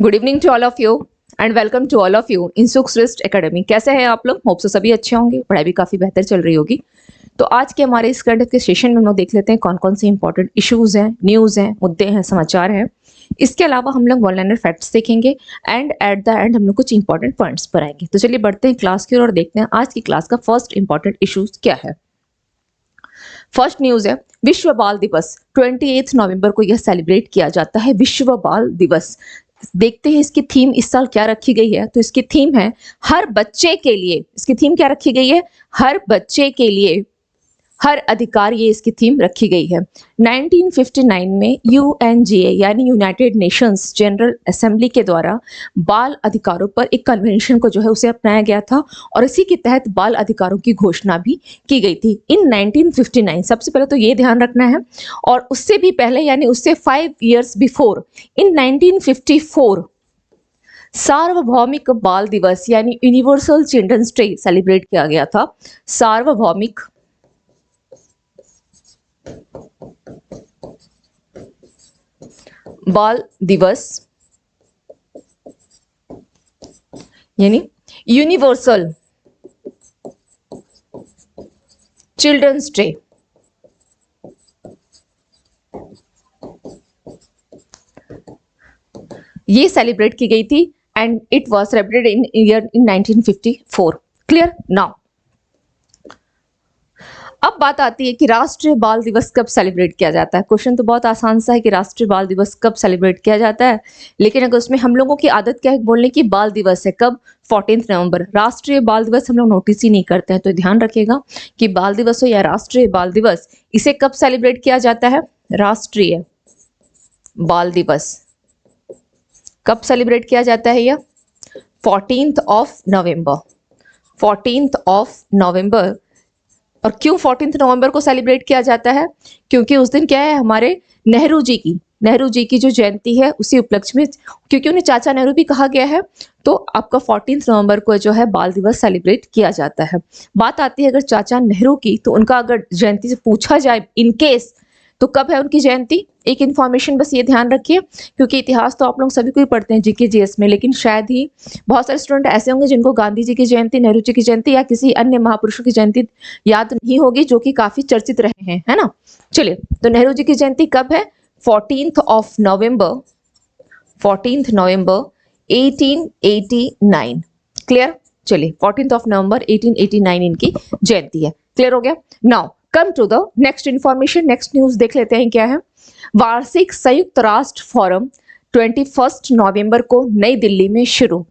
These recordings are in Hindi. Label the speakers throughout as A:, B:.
A: Good evening to all of you and welcome to all of you in सुक्स रिस्ट एकेडमी। कैसे हैं आप लोग? होप सो सभी अच्छे होंगे, पढ़ाई भी काफ़ी बेहतर चल रही होगी। तो आज के हमारे इस करंट के सेशन में हम लोग देख लेते हैं कौन कौन से इंपॉर्टेंट इश्यूज हैं, न्यूज़ हैं, मुद्दे हैं, समाचार हैं। इसके अलावा हम लोग वन लाइनर फैक्ट्स देखेंगे एंड एट द एंड हम लोग कुछ इंपॉर्टेंट पॉइंट्स पर आएंगे। तो चलिए बढ़ते हैं क्लास की ओर और देखते हैं आज की क्लास का फर्स्ट इंपॉर्टेंट इशूज क्या है। फर्स्ट न्यूज है विश्व बाल दिवस। 28 नवंबर को यह सेलिब्रेट किया जाता है, विश्व बाल दिवस। देखते हैं इसकी थीम इस साल क्या रखी गई है। तो इसकी थीम है हर बच्चे के लिए। इसकी थीम क्या रखी गई है? हर बच्चे के लिए हर अधिकार, ये इसकी थीम रखी गई है। 1959 में यूएनजीए यानी यूनाइटेड नेशंस जनरल असेंबली के द्वारा बाल अधिकारों पर एक कन्वेंशन को जो है उसे अपनाया गया था और इसी के तहत बाल अधिकारों की घोषणा भी की गई थी इन 1959। सबसे पहले तो ये ध्यान रखना है। और उससे भी पहले यानी उससे 5 years बिफोर इन 1954 सार्वभौमिक बाल दिवस यानी यूनिवर्सल चिल्ड्रंस डे सेलिब्रेट किया गया था। सार्वभौमिक बाल दिवस यानी यूनिवर्सल चिल्ड्रंस डे। ये सेलिब्रेट की गई थी and it was celebrated in year in 1954। Clear? Now अब बात आती है कि राष्ट्रीय बाल दिवस कब सेलिब्रेट किया जाता है। क्वेश्चन तो बहुत आसान सा है कि राष्ट्रीय बाल दिवस कब सेलिब्रेट किया जाता है, लेकिन अगर उसमें हम लोगों की आदत क्या है बोलने की बाल दिवस है कब? 14 नवंबर। राष्ट्रीय बाल दिवस हम लोग नोटिस ही नहीं करते हैं। तो ध्यान रखिएगा कि बाल दिवस हो या राष्ट्रीय बाल दिवस, इसे कब सेलिब्रेट किया जाता है? राष्ट्रीय बाल दिवस कब सेलिब्रेट किया जाता है? यह 14th of November. 14th of November. और क्यों 14 नवंबर को सेलिब्रेट किया जाता है? क्योंकि उस दिन क्या है, हमारे नेहरू जी की जो जयंती है उसी उपलक्ष्य में, क्योंकि उन्हें चाचा नेहरू भी कहा गया है, तो आपका 14 नवंबर को जो है बाल दिवस सेलिब्रेट किया जाता है। बात आती है अगर चाचा नेहरू की, तो उनका अगर जयंती से पूछा जाए इन केस, तो कब है उनकी जयंती? एक इन्फॉर्मेशन बस ये ध्यान रखिए, क्योंकि इतिहास तो आप लोग सभी को ही पढ़ते हैं जीके जीएस में, लेकिन शायद ही बहुत सारे स्टूडेंट ऐसे होंगे जिनको गांधी जी की जयंती, नेहरू जी की जयंती या किसी अन्य महापुरुषों की जयंती याद नहीं होगी, जो कि काफी चर्चित रहे हैं, है ना। चलिए, तो नेहरू जी की जयंती कब है? 14th of November. 14th November 1889। Clear? चलिए, 14th ऑफ नवंबर 1889 इनकी जयंती है। क्लियर हो गया? Now come to the next information, next news देख लेते हैं क्या है। वार्षिक संयुक्त राष्ट्र फोरम 21 नवंबर को नई दिल्ली में शुरू,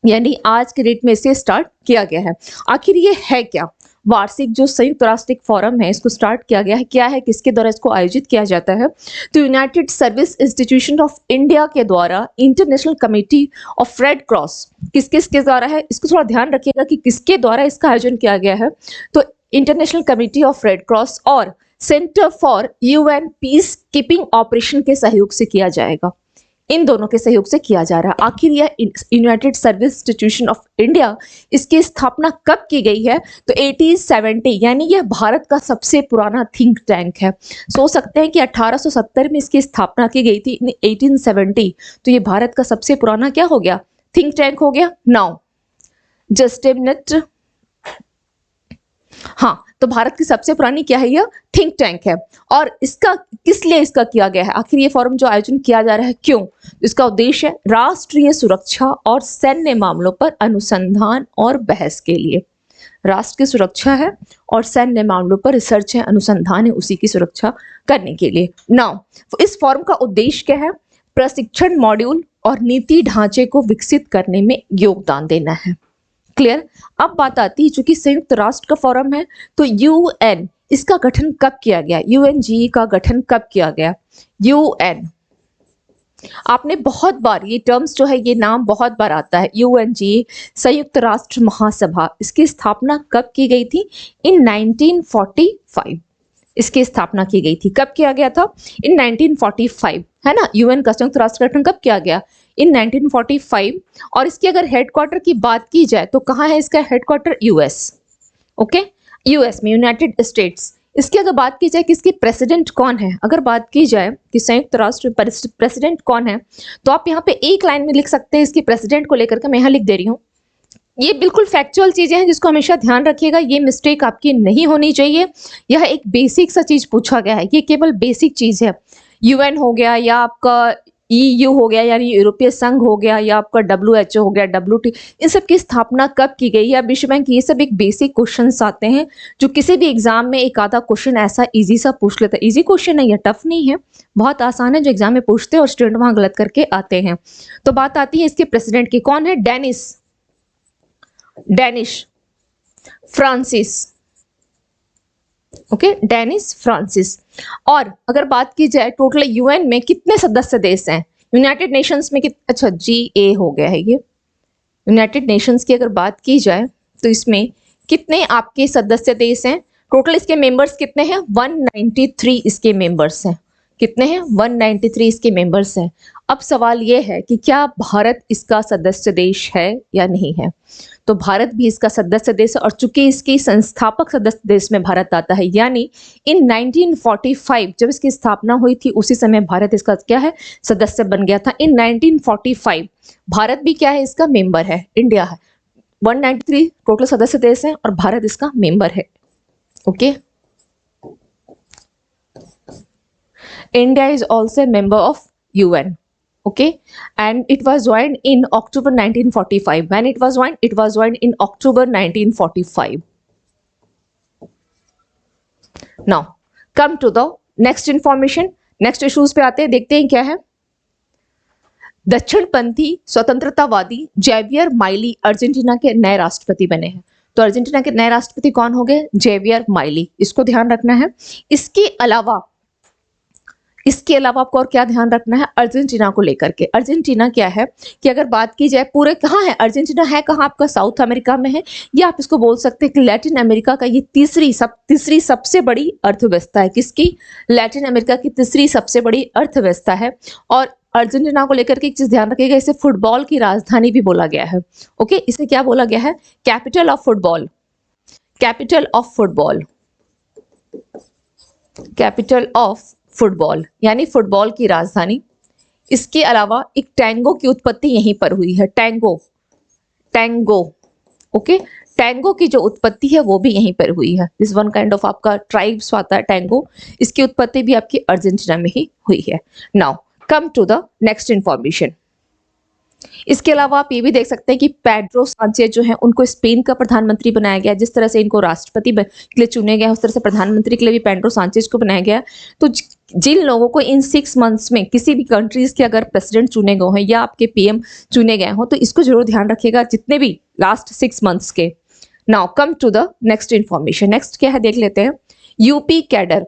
A: यानी आज के डेट में इसे स्टार्ट किया गया है। आखिर ये है क्या? वार्षिक जो संयुक्त राष्ट्र फोरम है, इसको स्टार्ट किया गया है, क्या है, किसके द्वारा इसको आयोजित किया जाता है? तो United service institution of India के द्वारा international Committee of Red cross, किसके द्वारा है, इसको थोड़ा ध्यान रखिएगा कि किसके द्वारा इसका आयोजन किया गया है। तो International Committee of Red Cross और Centre for UN peace keeping operation के सहयोग से किया जाएगा। इन दोनों के सहयोग से किया जा रहा है। आखिर यह United service institution of India, इसकी स्थापना कब की गई है? तो 1870, यानी यह भारत का सबसे पुराना थिंक टैंक है। सोच सकते हैं कि 1870 में इसकी स्थापना की गई थी, 1870, तो ये भारत का सबसे पुराना क्या हो गया? थिंक टैंक हो गया। Now just a minute. हाँ, तो भारत की सबसे पुरानी क्या है? यह थिंक टैंक है। और इसका किस लिए इसका किया गया है? आखिर ये फोरम जो आयोजन किया जा रहा है क्यों? इसका उद्देश्य है राष्ट्रीय सुरक्षा और सैन्य मामलों पर अनुसंधान और बहस के लिए। राष्ट्र की सुरक्षा है और सैन्य मामलों पर रिसर्च है, अनुसंधान है, उसी की सुरक्षा करने के लिए। नाउ इस फोरम का उद्देश्य क्या है? प्रशिक्षण मॉड्यूल और नीति ढांचे को विकसित करने में योगदान देना है। क्लियर? अब बात आती है, चूंकि संयुक्त राष्ट्र का फोरम है, तो यूएन, इसका गठन कब किया गया? यूएनजी का गठन कब किया गया? यूएन, आपने बहुत बार ये टर्म्स जो है, ये नाम बहुत बार आता है, यूएनजी, संयुक्त राष्ट्र महासभा। इसकी स्थापना कब की गई थी? इन 1945 इसकी स्थापना की गई थी। कब किया गया था? इन 1945, है ना। यूएन का संयुक्त राष्ट्र गठन कब किया गया? इन 1945। और इसकी अगर हेडक्वार्टर की बात की जाए तो कहाँ है इसका हेडक्वार्टर? यूएस। ओके, यूएस में, यूनाइटेड स्टेट्स, इसकी अगर बात की जाए कि इसके प्रेसिडेंट कौन है, अगर बात की जाए कि संयुक्त राष्ट्र प्रेसिडेंट कौन है, तो आप यहाँ पे एक लाइन में लिख सकते हैं इसके प्रेसिडेंट को लेकर के। मैं यहाँ लिख दे रही हूँ। ये बिल्कुल फैक्चुअल चीजें हैं जिसको हमेशा ध्यान रखिएगा, ये मिस्टेक आपकी नहीं होनी चाहिए। यह एक बेसिक सा चीज पूछा गया है, ये केवल बेसिक चीज है। यूएन हो गया या आपका ईयू हो गया यानी यूरोपीय संघ हो गया या आपका डब्ल्यूएचओ हो गया, डब्ल्यूटी, इन सब की स्थापना कब की गई या विश्व बैंक, ये सब एक बेसिक क्वेश्चंस आते हैं जो किसी भी एग्जाम में एक आधा क्वेश्चन ऐसा इजी सा पूछ लेता है। इजी क्वेश्चन है, ये टफ नहीं है, बहुत आसान है, जो एग्जाम में पूछते हैं और स्टूडेंट वहां गलत करके आते हैं। तो बात आती है इसके प्रेसिडेंट की, कौन है? Dennis Francis. Okay, Dennis Francis. और अगर बात की जाए टोटल यूएन में कितने सदस्य देश हैं, यूनाइटेड नेशंस में अच्छा GA हो गया है ये, यूनाइटेड नेशंस की अगर बात की जाए तो इसमें कितने आपके सदस्य देश हैं? टोटल इसके मेंबर्स कितने हैं? 193 इसके मेंबर्स हैं। कितने हैं? 193 इसके मेंबर्स हैं। अब सवाल यह है कि क्या भारत इसका सदस्य देश है या नहीं है? तो भारत भी इसका सदस्य देश है, और चूंकि इसकी संस्थापक सदस्य देश में भारत आता है, यानी इन 1945 जब इसकी स्थापना हुई थी उसी समय भारत इसका क्या है? सदस्य बन गया था। इन 1945 भारत भी क्या है? इसका मेंबर है, इंडिया है। 193 टोटल सदस्य देश हैं और भारत इसका मेंबर है। Okay, India is also a member of UN. Okay, and it was joined in October 1945. When it was joined? It was joined in October 1945. Now, come to the next information. Next issues पे आते हैं, देखते हैं क्या है। दक्षिणपंथी स्वतंत्रतावादी जेवियर माइली अर्जेंटीना के नए राष्ट्रपति बने हैं। तो अर्जेंटीना के नए राष्ट्रपति कौन हो गए? जेवियर माइली, इसको ध्यान रखना है। इसके अलावा आपको और क्या ध्यान रखना है अर्जेंटीना को लेकर के? अर्जेंटीना क्या है कि अगर बात की जाए पूरे कहाँ है अर्जेंटीना, है कहाँ? आपका साउथ अमेरिका में है, या आप इसको बोल सकते हैं कि लैटिन अमेरिका का ये तीसरी सबसे बड़ी अर्थव्यवस्था है। किसकी? लैटिन अमेरिका की तीसरी सबसे बड़ी अर्थव्यवस्था है। और अर्जेंटीना को लेकर के एक चीज ध्यान रखिएगा, इसे फुटबॉल की राजधानी भी बोला गया है। ओके, इसे क्या बोला गया है? Capital of football, capital of football, capital of football यानी फुटबॉल की राजधानी। इसके अलावा एक टैंगो की उत्पत्ति यहीं पर हुई है। टैंगो। ओके, टैंगो की जो उत्पत्ति है वो भी यहीं पर हुई है। इस वन काइंड ऑफ आपका ट्राइब्स आता है टैंगो, इसकी उत्पत्ति भी आपकी अर्जेंटीना में ही हुई है। Now come to the next information. इसके अलावा आप ये भी देख सकते हैं कि पेड्रो सांचेज जो है उनको स्पेन का प्रधानमंत्री बनाया गया। जिस तरह से इनको राष्ट्रपति के लिए चुने गया उस तरह से प्रधानमंत्री के लिए भी पेड्रो सांचेज को बनाया गया। तो जिन लोगों को इन 6 मंथ्स में किसी भी कंट्रीज के अगर प्रेसिडेंट चुने गए हैं या आपके PM चुने गए हो, तो इसको जरूर ध्यान रखिएगा, जितने भी लास्ट 6 मंथ्स के। Now come to the next information. Next क्या है देख लेते हैं। यूपी कैडर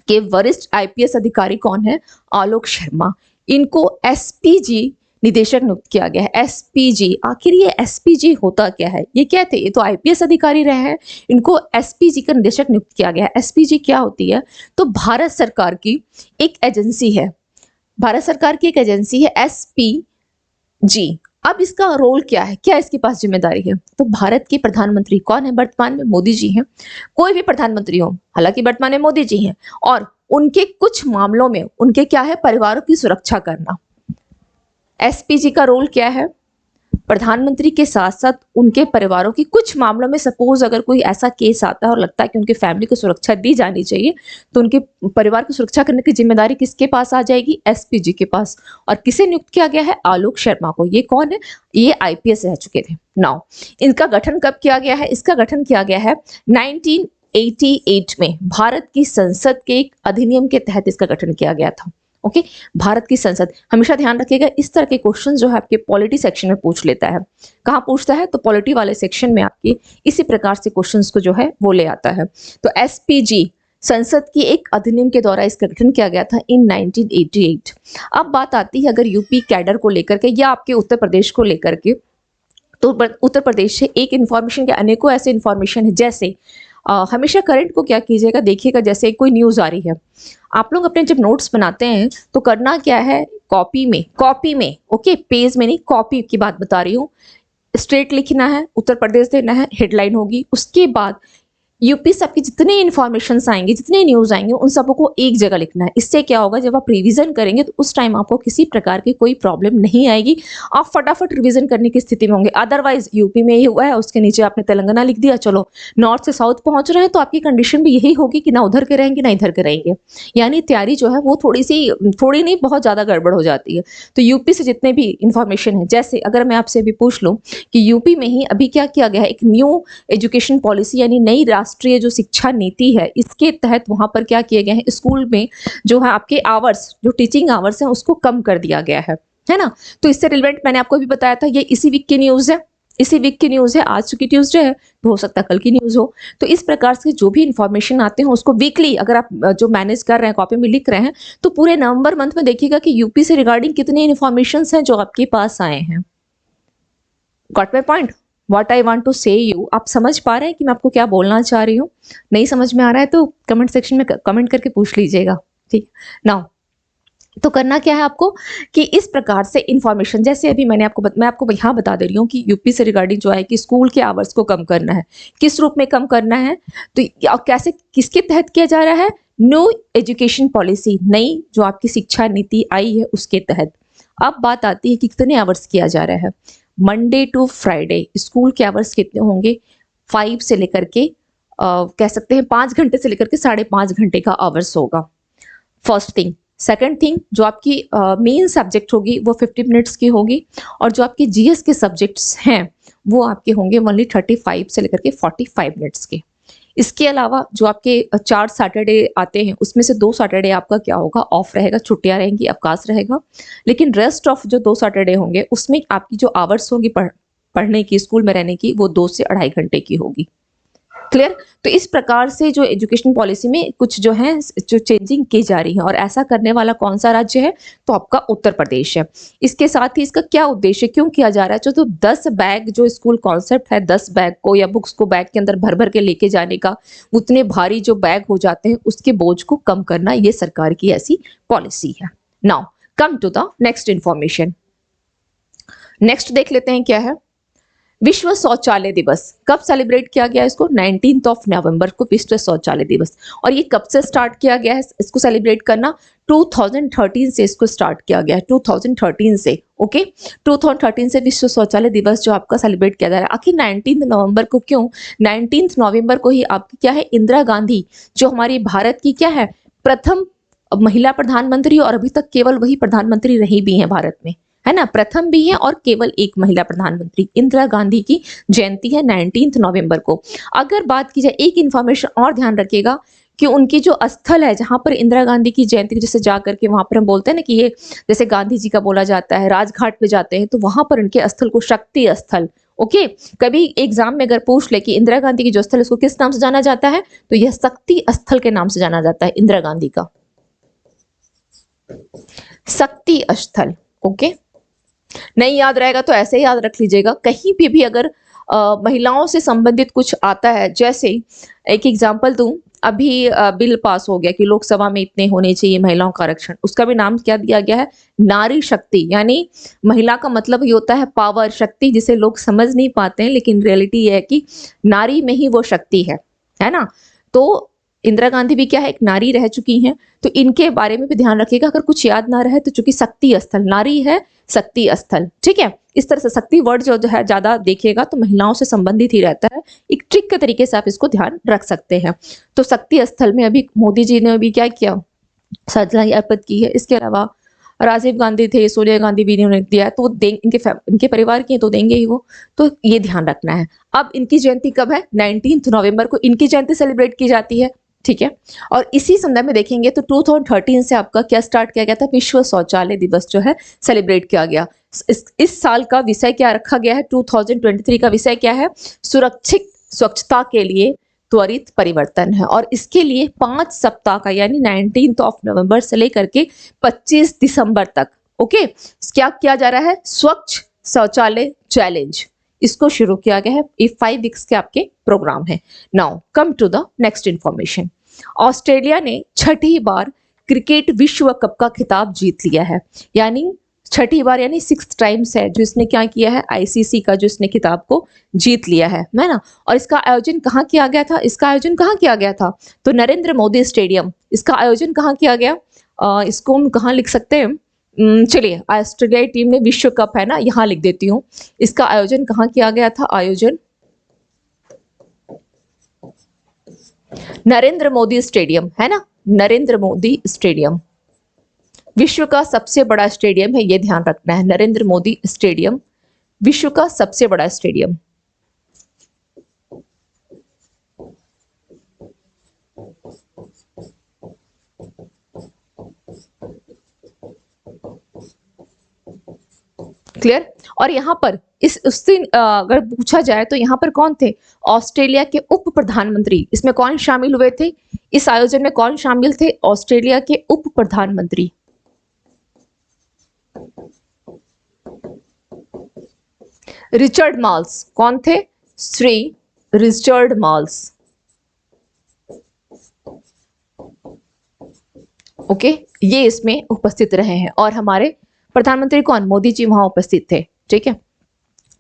A: के वरिष्ठ IPS अधिकारी कौन है? आलोक शर्मा। इनको SPG निदेशक नियुक्त किया गया है। SPG, आखिर ये SPG होता क्या है? ये क्या थे? ये तो IPS अधिकारी रहे हैं, इनको SPG का निदेशक नियुक्त किया गया है। SPG क्या होती है? तो भारत सरकार की एक एजेंसी है, भारत सरकार की एक एजेंसी है SPG। अब इसका रोल क्या है, क्या इसके पास जिम्मेदारी है? तो भारत के प्रधानमंत्री कौन है वर्तमान में? मोदी जी हैं। कोई भी प्रधानमंत्री हो, हालांकि वर्तमान में मोदी जी हैं, और उनके कुछ मामलों में उनके क्या है? परिवारों की सुरक्षा करना। SPG का रोल क्या है? प्रधानमंत्री के साथ साथ उनके परिवारों की कुछ मामलों में, सपोज अगर कोई ऐसा केस आता है और लगता है कि उनके फैमिली को सुरक्षा दी जानी चाहिए, तो उनके परिवार की सुरक्षा करने की जिम्मेदारी किसके पास आ जाएगी? SPG के पास। और किसे नियुक्त किया गया है? आलोक शर्मा को। ये कौन है? ये IPS रह चुके थे। नाउ इनका गठन कब किया गया है? इसका गठन किया गया है 1988 में। भारत की संसद के एक अधिनियम के तहत इसका गठन किया गया था। ओके, भारत की संसद। हमेशा ध्यान रखिएगा, इस तरह के क्वेश्चन जो है आपके पॉलिटी सेक्शन में पूछ लेता है। कहाँ पूछता है? तो पॉलिटी वाले सेक्शन में आपके इसी प्रकार से क्वेश्चंस को जो है वो ले आता है। तो SPG संसद की एक अधिनियम के द्वारा इसका गठन किया गया था इन 1988। अब बात आती है अगर यूपी कैडर को लेकर के या आपके उत्तर प्रदेश को लेकर के, तो उत्तर प्रदेश से एक इंफॉर्मेशन के अनेकों ऐसे इंफॉर्मेशन है। जैसे हमेशा करंट को क्या कीजिएगा, देखिएगा जैसे कोई न्यूज आ रही है, आप लोग अपने जब नोट्स बनाते हैं तो करना क्या है? कॉपी में, ओके, पेज में नहीं, कॉपी की बात बता रही हूँ। स्ट्रेट लिखना है, उत्तर प्रदेश देना है, हेडलाइन होगी। उसके बाद यूपी से आपकी जितने इन्फॉर्मेशन आएंगे, जितने न्यूज आएंगे, उन सबको एक जगह लिखना है। इससे क्या होगा, जब आप रिवीजन करेंगे तो उस टाइम आपको किसी प्रकार की कोई प्रॉब्लम नहीं आएगी, आप फटाफट रिवीजन करने की स्थिति में होंगे। अदरवाइज यूपी में ये हुआ है, उसके नीचे आपने तेलंगाना लिख दिया, चलो नॉर्थ से साउथ पहुंच रहे हैं, तो आपकी कंडीशन भी यही होगी कि ना उधर के रहेंगे ना इधर के रहेंगे। यानी तैयारी जो है वो थोड़ी नहीं बहुत ज्यादा गड़बड़ हो जाती है। तो यूपी से जितने भी इंफॉर्मेशन है, जैसे अगर मैं आपसे अभी पूछ लूं कि यूपी में ही अभी क्या किया गया है, एक न्यू एजुकेशन पॉलिसी यानी नई राष्ट्रीय जो शिक्षा नीति है, इसके तहत वहां पर क्या किए गए हैं, स्कूल में जो है आपके आवर्स, जो टीचिंग आवर्स हैं, उसको कम कर दिया गया है ना। तो इससे रिलेवेंट मैंने आपको भी बताया था, ये इसी वीक की न्यूज है, इसी वीक की न्यूज है। आज चूंकि ट्यूसडे है तो हो सकता है कल की न्यूज हो। तो इस प्रकार से जो भी इंफॉर्मेशन आते हैं उसको वीकली अगर आप जो मैनेज कर रहे हैं, कॉपी में लिख रहे हैं, तो पूरे नवंबर मंथ में देखिएगा कि यूपी से रिगार्डिंग कितने इन्फॉर्मेशन हैं जो आपके पास आए हैं। Got my point, what I want to say you. आप समझ पा रहे हैं कि मैं आपको क्या बोलना चाह रही हूँ? नहीं समझ में आ रहा है तो कमेंट सेक्शन में कमेंट करके पूछ लीजिएगा, ठीक। नाउ तो करना क्या है आपको कि इस प्रकार से इंफॉर्मेशन, जैसे अभी मैं आपको यहाँ बता दे रही हूँ कि यूपी से रिगार्डिंग जो है कि स्कूल के आवर्स को कम करना है, किस रूप में कम करना है, तो कैसे, किसके तहत किया जा रहा है, न्यू एजुकेशन पॉलिसी, नई जो आपकी शिक्षा नीति आई है उसके तहत। अब बात आती है कि कितने आवर्स किया जा रहा है। मंडे टू फ्राइडे स्कूल के आवर्स कितने होंगे, 5 से लेकर के कह सकते हैं 5 घंटे से लेकर के 5.5 घंटे का आवर्स होगा, फर्स्ट थिंग। सेकंड थिंग, जो आपकी मेन सब्जेक्ट होगी वो 50 मिनट्स की होगी, और जो आपके जीएस के सब्जेक्ट्स हैं वो आपके होंगे ओनली 35 से लेकर के 45 मिनट्स के। इसके अलावा जो आपके 4 सैटरडे आते हैं उसमें से 2 सैटरडे आपका क्या होगा, ऑफ रहेगा, छुट्टियां रहेंगी, अवकाश रहेगा। लेकिन रेस्ट ऑफ जो 2 सैटरडे होंगे उसमें आपकी जो आवर्स होगी पढ़ने की, स्कूल में रहने की, वो 2 से 2.5 घंटे की होगी। क्लियर? तो इस प्रकार से जो एजुकेशन पॉलिसी में कुछ जो है जो चेंजिंग की जा रही है, और ऐसा करने वाला कौन सा राज्य है, तो आपका उत्तर प्रदेश है। इसके साथ ही इसका क्या उद्देश्य, क्यों किया जा रहा है, तो 10 बैग जो स्कूल कॉन्सेप्ट है, 10 बैग को या बुक्स को बैग के अंदर भर भर के लेके जाने का, उतने भारी जो बैग हो जाते हैं उसके बोझ को कम करना, ये सरकार की ऐसी पॉलिसी है। Now come to the next information. Next देख लेते हैं क्या है। विश्व शौचालय दिवस कब सेलिब्रेट किया गया, इसको 19 नवंबर को विश्व शौचालय दिवस। और ये कब से स्टार्ट किया गया है इसको सेलिब्रेट करना, 2013 से इसको स्टार्ट किया गया है, 2013 से। ओके, 2013 से विश्व शौचालय दिवस जो आपका सेलिब्रेट किया जा रहा है। आखिर 19 नवंबर को क्यों, 19 नवंबर को ही आपकी क्या है, इंदिरा गांधी जो हमारी भारत की क्या है, प्रथम महिला प्रधानमंत्री, और अभी तक केवल वही प्रधानमंत्री रही भी है भारत में, है ना, प्रथम भी है और केवल एक महिला प्रधानमंत्री, इंदिरा गांधी की जयंती है 19 नवंबर को। अगर बात की जाए, एक इंफॉर्मेशन और ध्यान रखिएगा कि उनकी जो स्थल है जहां पर इंदिरा गांधी की जयंती, जैसे जाकर के वहां पर हम बोलते हैं ना कि ये जैसे गांधी जी का बोला जाता है, राजघाट पे जाते हैं, तो वहां पर उनके स्थल को शक्ति स्थल। ओके, कभी एग्जाम में अगर पूछ ले कि इंदिरा गांधी की जो स्थल उसको किस नाम से जाना जाता है, तो यह शक्ति स्थल के नाम से जाना जाता है, इंदिरा गांधी का शक्ति स्थल। ओके, नहीं याद रहेगा तो ऐसे ही याद रख लीजिएगा। कहीं भी अगर महिलाओं से संबंधित कुछ आता है, जैसे एक एग्जांपल दूं, अभी बिल पास हो गया कि लोकसभा में इतने होने चाहिए महिलाओं का आरक्षण, उसका भी नाम क्या दिया गया है, नारी शक्ति। यानी महिला का मतलब ये होता है पावर, शक्ति, जिसे लोग समझ नहीं पाते हैं, लेकिन रियलिटी ये है कि नारी में ही वो शक्ति है ना। तो इंदिरा गांधी भी क्या है, एक नारी रह चुकी हैं, तो इनके बारे में भी ध्यान रखिएगा अगर कुछ याद ना रहे तो, चूंकि शक्ति स्थल, नारी है शक्ति स्थल, ठीक है। इस तरह से शक्ति वर्ड जो है ज्यादा देखिएगा तो महिलाओं से संबंधित ही रहता है, एक ट्रिक के तरीके से आप इसको ध्यान रख सकते हैं। तो शक्ति स्थल में अभी मोदी जी ने भी क्या किया, श्रद्धांजलि अर्पित की है। इसके अलावा राजीव गांधी थे, सोनिया गांधी भी इन्होंने दिया, तो इनके परिवार की तो देंगे ही वो, तो ये ध्यान रखना है। अब इनकी जयंती कब है, 19 नवंबर को इनकी जयंती सेलिब्रेट की जाती है, ठीक है। और इसी संदर्भ में देखेंगे तो 2013 से आपका क्या स्टार्ट किया गया था, विश्व शौचालय दिवस जो है सेलिब्रेट किया गया। इस साल का विषय क्या रखा गया है, 2023 का विषय क्या है, सुरक्षित स्वच्छता के लिए त्वरित परिवर्तन है। और इसके लिए 5 सप्ताह का, यानी 19 नवंबर से लेकर के 25 दिसंबर तक, ओके, क्या किया जा रहा है, स्वच्छ शौचालय चैलेंज, इसको शुरू किया गया है। ये 5 वीक्स के आपके प्रोग्राम है। Now come to the next information. Australia ने 6ठी बार क्रिकेट विश्व कप का खिताब जीत लिया है, यानी छठी बार यानी 6 टाइम्स है जो इसने क्या किया है, आईसीसी का जो इसने खिताब को जीत लिया है ना। और इसका आयोजन कहाँ किया गया था, इसका आयोजन कहाँ किया गया था, तो नरेंद्र मोदी स्टेडियम। इसका आयोजन कहाँ किया गया, इसको हम कहाँ लिख सकते हैं, चलिए ऑस्ट्रेलियाई टीम ने विश्व कप है ना, यहाँ लिख देती हूँ। इसका आयोजन कहाँ किया गया था, आयोजन नरेंद्र मोदी स्टेडियम है ना, नरेंद्र मोदी स्टेडियम विश्व का सबसे बड़ा स्टेडियम है, ये ध्यान रखना है। नरेंद्र मोदी स्टेडियम विश्व का सबसे बड़ा स्टेडियम। क्लियर। और यहाँ पर इस उस दिन अगर पूछा जाए तो यहाँ पर कौन थे, ऑस्ट्रेलिया के उप प्रधानमंत्री। इसमें कौन शामिल हुए थे, इस आयोजन में कौन शामिल थे, ऑस्ट्रेलिया के उप प्रधानमंत्री। रिचर्ड मार्ल्स, कौन थे, श्री रिचर्ड मार्ल्स। ओके, ये इसमें उपस्थित रहे हैं। और हमारे प्रधानमंत्री कौन, मोदी जी वहां उपस्थित थे। ठीक है,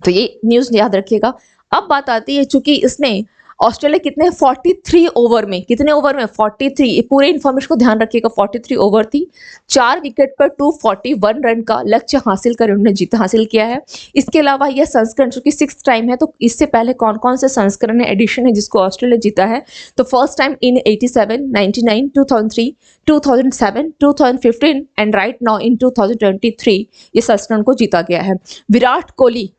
A: तो ये न्यूज याद रखिएगा। अब बात आती है, चूंकि इसने ऑस्ट्रेलिया कितने 43 ओवर में, कितने ओवर में 43, पूरे इन्फॉर्मेशन को ध्यान रखिएगा। 43 ओवर थी, 4 विकेट पर 241 रन का लक्ष्य हासिल कर उन्होंने जीत हासिल किया है। इसके अलावा यह संस्करण चूंकि 6 टाइम है, तो इससे पहले कौन कौन से संस्करण है, एडिशन है जिसको ऑस्ट्रेलिया जीता है, तो first time in 87, 99, 2003, 2007, 2015 and right now in 2023 ये संस्करण को जीता गया है। विराट कोहली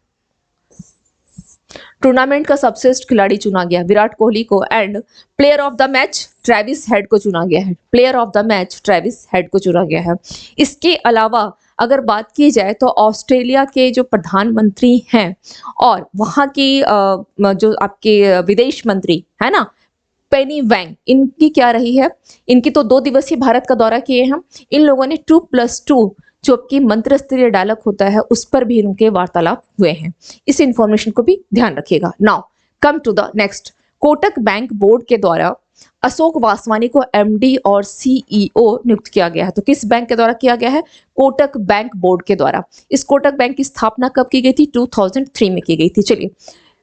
A: टूर्नामेंट का सर्वश्रेष्ठ खिलाड़ी चुना गया, विराट कोहली को। And player of the match Travis head को चुना गया है, player of the match Travis head को चुना गया है। इसके अलावा अगर बात की जाए तो ऑस्ट्रेलिया के जो प्रधानमंत्री हैं और वहाँ की जो आपके विदेश मंत्री है ना, पेनी वैंग, इनकी क्या रही है, इनकी तो 2 दिवसीय भारत का दौरा किए हैं। इन लोगों ने 2+2 जो कि मंत्र स्तरीय डायलॉग होता है उस पर भी उनके वार्तालाप हुए हैं। इस इंफॉर्मेशन को भी ध्यान रखिएगा। Now come to the next. Kotak bank board के द्वारा अशोक वासवानी को एमडी और सीईओ नियुक्त किया गया है। तो किस बैंक के द्वारा किया गया है, कोटक बैंक बोर्ड के द्वारा। इस कोटक बैंक की स्थापना कब की गई थी, 2003 में की गई थी। चलिए,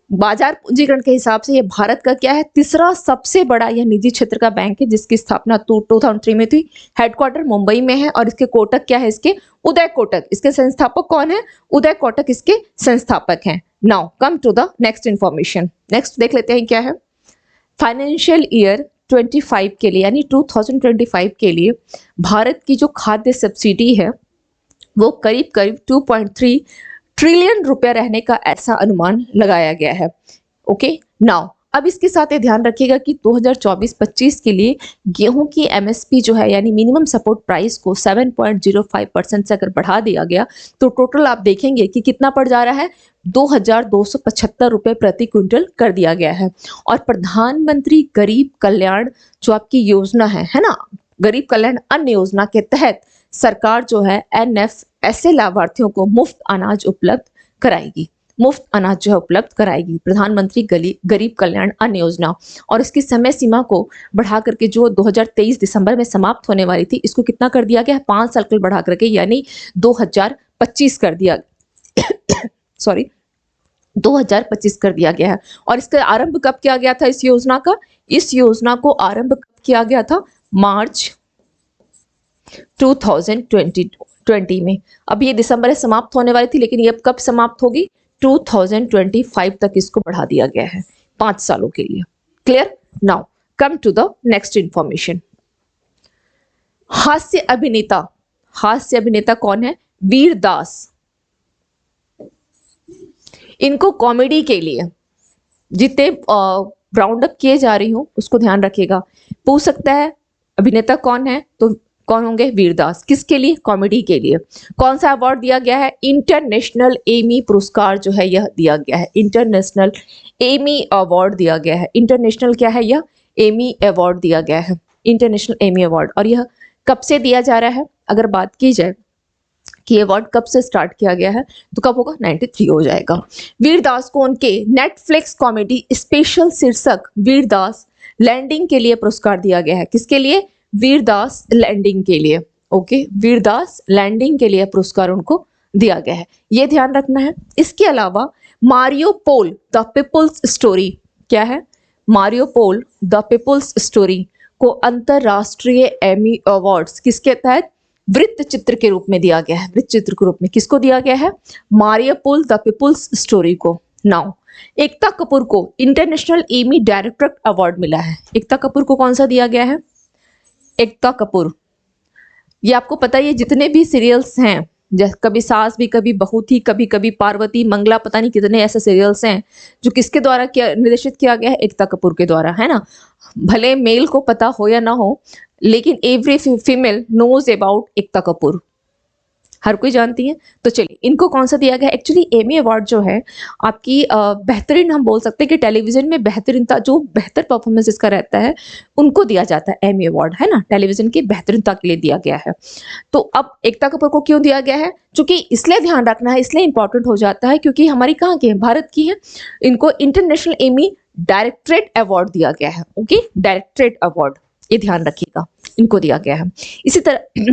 A: बाजार पूंजीकरण के हिसाब से ये भारत का क्या है, तीसरा सबसे बड़ा यह निजी क्षेत्र का बैंक है जिसकी स्थापना 2003 में थी। हेडक्वार्टर मुंबई में है और इसके कोटक क्या है, इसके उदय कोटक, इसके संस्थापक कौन है, उदय कोटक इसके संस्थापक हैं। Now come to the next information. Next देख लेते हैं क्या है। फाइनेंशियल ईयर 25 के लिए यानी 2025 के लिए भारत की जो खाद्य सब्सिडी है वो करीब करीब 2.3 ट्रिलियन रुपया रहने का ऐसा अनुमान लगाया गया है। ओके, नाउ अब इसके साथ ये ध्यान रखिएगा कि 2024-25 के लिए गेहूं की एमएसपी जो है यानी मिनिमम सपोर्ट प्राइस को 7.05% से अगर बढ़ा दिया गया तो टोटल आप देखेंगे कि कितना पड़ जा रहा है, 2275 रुपये प्रति क्विंटल कर दिया गया है। और प्रधानमंत्री गरीब कल्याण जो आपकी योजना है ना, गरीब कल्याण अन्न योजना के तहत सरकार जो है एनएफ ऐसे लाभार्थियों को मुफ्त अनाज उपलब्ध कराएगी, मुफ्त अनाज जो है उपलब्ध कराएगी प्रधानमंत्री गरीब कल्याण अन्न योजना। और इसकी समय सीमा को बढ़ा करके जो 2023 दिसंबर में समाप्त होने वाली थी, इसको कितना कर दिया गया है, 5 साल के लिए बढ़ा करके यानी 2025 कर दिया सॉरी 2025 कर दिया गया है। और इसका आरंभ कब किया गया था, इस योजना का, इस योजना को आरंभ कब किया गया था, मार्च 2020 में। अब ये दिसंबर में समाप्त होने वाली थी लेकिन ये अब कब समाप्त होगी, 2025 तक इसको बढ़ा दिया गया है 5 सालों के लिए। Clear. Now come to the next information. हास्य अभिनेता कौन है, वीर दास। इनको कॉमेडी के लिए जितने राउंड अप किए जा रही हूं उसको ध्यान रखिएगा। पूछ सकता है अभिनेता कौन है, तो कौन होंगे, वीरदास। किसके लिए, कॉमेडी के लिए। कौन सा अवार्ड दिया गया है, इंटरनेशनल एमी पुरस्कार जो है यह दिया गया है, इंटरनेशनल एमी अवार्ड दिया गया है। इंटरनेशनल क्या है, यह एमी अवार्ड दिया गया है, इंटरनेशनल एमी अवार्ड। और यह कब से दिया जा रहा है, अगर बात की जाए कि अवार्ड कब से स्टार्ट किया गया है तो कब होगा, 93 हो जाएगा। वीरदास को उनके नेटफ्लिक्स कॉमेडी स्पेशल शीर्षक वीरदास लैंडिंग के लिए पुरस्कार दिया गया है। किसके लिए, वीरदास लैंडिंग के लिए। ओके, वीरदास लैंडिंग के लिए पुरस्कार उनको दिया गया है, ये ध्यान रखना है। इसके अलावा Mario Pol the people's story, क्या है? Mario Pol the people's story को अंतरराष्ट्रीय एमी अवार्ड्स किसके तहत? वृत्त चित्र के रूप में दिया गया है। वृत्त चित्र के रूप में किसको दिया गया है? Mario Pol the people's story को। नाउ एकता कपूर को इंटरनेशनल एमी डायरेक्टर अवार्ड मिला है। एकता कपूर को कौन सा दिया गया है? एकता कपूर, ये आपको पता है, ये जितने भी सीरियल्स हैं, जैसे कभी सास भी कभी बहू थी, कभी कभी पार्वती, मंगला, पता नहीं कितने ऐसे सीरियल्स हैं जो किसके द्वारा किया, निर्देशित किया गया है? एकता कपूर के द्वारा, है ना। भले मेल को पता हो या ना हो, लेकिन every female knows about Ekta Kapoor, हर कोई जानती है। तो चलिए, इनको कौन सा दिया गया? एक्चुअली एमी अवार्ड जो है आपकी बेहतरीन, हम बोल सकते हैं कि टेलीविजन में बेहतरीनता, जो बेहतर परफॉर्मेंस इसका रहता है, उनको दिया जाता है एमी अवार्ड, है ना। टेलीविजन की बेहतरीनता के लिए दिया गया है। तो अब एकता कपूर को क्यों दिया गया है? क्योंकि इसलिए ध्यान रखना है, इसलिए इंपॉर्टेंट हो जाता है क्योंकि हमारी कहाँ की है? भारत की है। इनको इंटरनेशनल एमी डायरेक्टरेट अवार्ड दिया गया है। ओके, डायरेक्टरेट अवार्ड, ये ध्यान रखिएगा, इनको दिया गया है। इसी तरह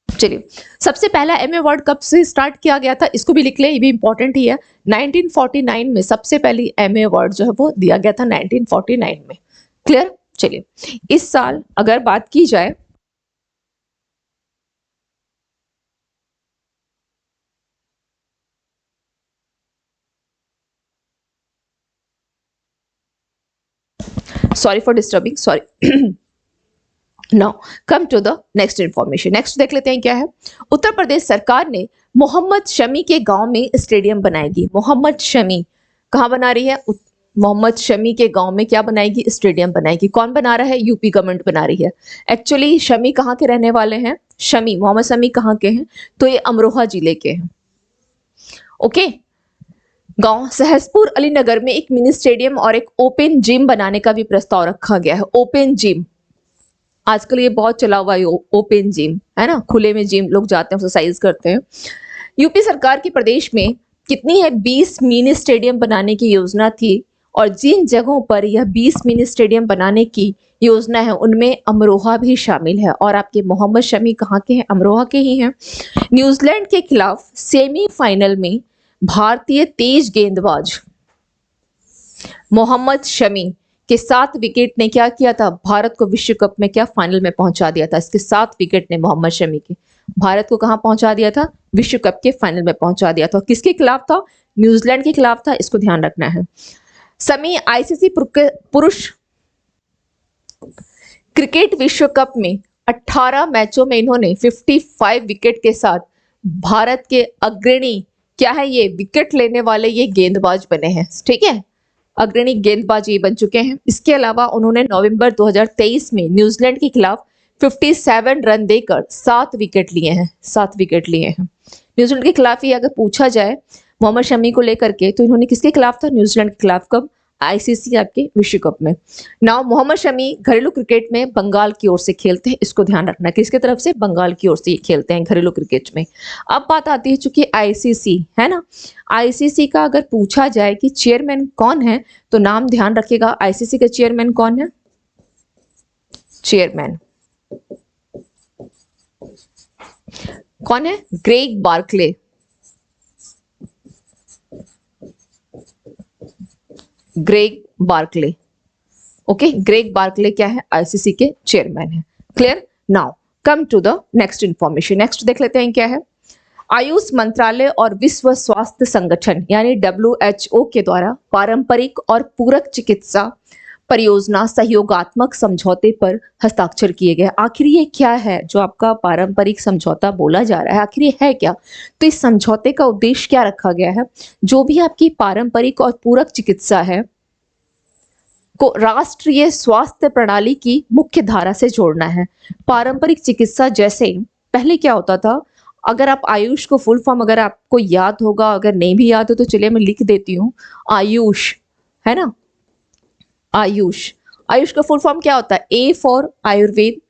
A: चलिए, सबसे पहला एमी अवार्ड कब से स्टार्ट किया गया था, इसको भी लिख ले, ये भी इंपॉर्टेंट ही है। 1949 में सबसे पहली एमी अवार्ड जो है वो दिया गया था 1949 में। क्लियर? चलिए, इस साल अगर बात की जाए, sorry for disturbing, sorry. Now come to the next information. Next देख लेते हैं क्या है। उत्तर प्रदेश सरकार ने मोहम्मद शमी के गांव में स्टेडियम बनाएगी। मोहम्मद शमी कहाँ बना रही है? मोहम्मद शमी के गांव में क्या बनाएगी? स्टेडियम बनाएगी। कौन बना रहा है? यूपी गवर्नमेंट बना रही है। एक्चुअली शमी कहाँ के रहने वाले हैं? शमी, मोहम्मद शमी कहाँ के हैं? तो ये अमरोहा जिले के हैं। ओके, गांव सहसपुर अलीनगर में एक मिनी स्टेडियम और एक ओपन जिम बनाने का भी प्रस्ताव रखा गया है। ओपन जिम, आजकल ये बहुत चला हुआ है, ओपन जिम, है ना, खुले में जिम लोग जाते हैं, एक्सरसाइज करते हैं। यूपी सरकार की प्रदेश में कितनी है? 20 मिनी स्टेडियम बनाने की योजना थी, और जिन जगहों पर यह 20 मिनी स्टेडियम बनाने की योजना है उनमें अमरोहा भी शामिल है। और आपके मोहम्मद शमी कहाँ के हैं? अमरोहा के ही हैं। न्यूजीलैंड के खिलाफ सेमीफाइनल में भारतीय तेज गेंदबाज मोहम्मद शमी के 7 विकेट ने क्या किया था? भारत को विश्व कप में क्या फाइनल में पहुंचा दिया था। इसके 7 विकेट ने मोहम्मद शमी के भारत को कहां पहुंचा दिया था? विश्व कप के फाइनल में पहुंचा दिया था। किसके खिलाफ था? न्यूजीलैंड के खिलाफ था, इसको ध्यान रखना है। शमी आईसीसी पुरुष क्रिकेट विश्व कप में 18 मैचों में इन्होंने 55 विकेट के साथ भारत के अग्रणी, क्या है ये, विकेट लेने वाले ये गेंदबाज बने हैं। ठीक है, अग्रणी गेंदबाज ये बन चुके हैं। इसके अलावा उन्होंने नवंबर 2023 में न्यूजीलैंड के खिलाफ 57 रन देकर 7 विकेट लिए हैं। 7 विकेट लिए हैं न्यूजीलैंड के खिलाफ ही। अगर पूछा जाए मोहम्मद शमी को लेकर के, तो इन्होंने किसके खिलाफ था? न्यूजीलैंड के खिलाफ। कब? आईसीसी आपके विश्व कप में। नाउ मोहम्मद शमी घरेलू क्रिकेट में बंगाल की ओर से खेलते हैं, इसको ध्यान रखना। किसके तरफ से? बंगाल की ओर से ये खेलते हैं घरेलू क्रिकेट में। अब बात आती है, चूंकि आईसीसी है ना, आईसीसी का अगर पूछा जाए कि चेयरमैन कौन है, तो नाम ध्यान रखिएगा। आईसीसी का चेयरमैन कौन है? चेयरमैन कौन है? Greg Barclay. Greg Barclay, okay, Greg Barclay क्या है? आईसीसी के चेयरमैन है। Clear? Now come to the next information. Next देख लेते हैं क्या है। आयुष मंत्रालय और विश्व स्वास्थ्य संगठन यानी WHO के द्वारा पारंपरिक और पूरक चिकित्सा परियोजना सहयोगात्मक समझौते पर हस्ताक्षर किए गए। आखिर ये क्या है जो आपका पारंपरिक समझौता बोला जा रहा है? आखिर ये है क्या? तो इस समझौते का उद्देश्य क्या रखा गया है? जो भी आपकी पारंपरिक और पूरक चिकित्सा है को राष्ट्रीय स्वास्थ्य प्रणाली की मुख्य धारा से जोड़ना है। पारंपरिक चिकित्सा, जैसे पहले क्या होता था, अगर आप आयुष को फुल फॉर्म अगर आपको याद होगा, अगर नहीं भी याद हो तो चलिए मैं लिख देती हूँ। आयुष, है ना, आयुष। आयुष का फुल फॉर्म क्या होता है? A for Ayurveda,